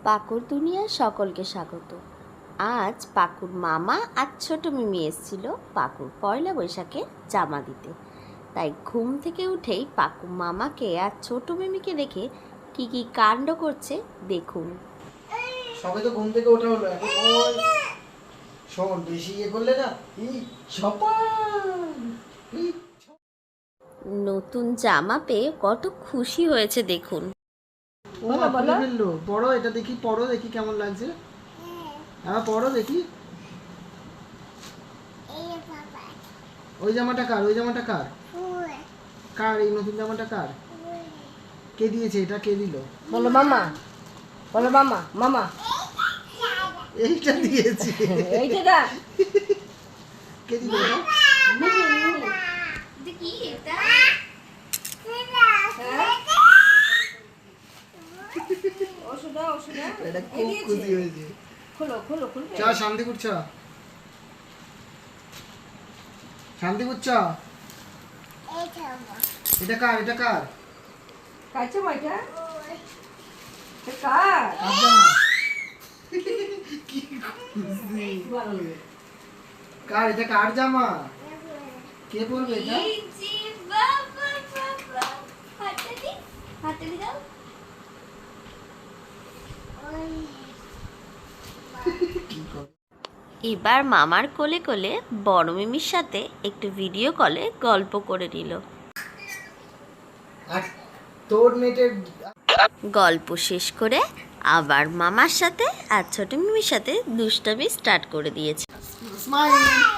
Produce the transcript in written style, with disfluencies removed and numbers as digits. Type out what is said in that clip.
পাকুর দুনিয়ায় সকলকে স্বাগত। আজ পাকুর মামা আর ছোট মিমি এসেছিল পাকুর পয়লা বৈশাখে জামা দিতে। তাই ঘুম থেকে উঠেই পাকুর মামাকে আর ছোট মিমিকে দেখে কি কি কাণ্ড করছে দেখুন। সবে তো ঘুম থেকে ওঠা হলো, এখন ওই শোন বেশি ইয়ে করলে না নতুন জামা পেয়ে কত খুশি হয়েছে দেখুন। ফেললো। পড়ো এটা দেখি, পড়ো দেখি কেমন লাগছে। হ্যাঁ পড়ো দেখি। ওই জামাটা কার? ওই জামাটা কার? কার এই নতুন জামাটা কার? কে দিয়েছে এটা? কে দিল? বলো মামা, বলো মামা। মামা এইটা দিয়েছে। এইটা দা কে দিল এটা? এটা খুব খুশি হয়েছে। খোলো খোলো খোলো। চা শান্তিপুর চা, শান্তিপুর চা। এটা কার? এটা কার? কাছে মাইটা কার? কি খুশি। কার এটা? কার জামা? কে পরবে এটা? এবার মামার কোলে কোলে বড় মিমির সাথে একটু ভিডিও কলে গল্প করে নিল। আর তোর নেটের গল্প শেষ করে আবার মামার সাথে আর ছোট মিমির সাথে দুষ্টামি স্টার্ট করে দিয়েছে। স্মাইল।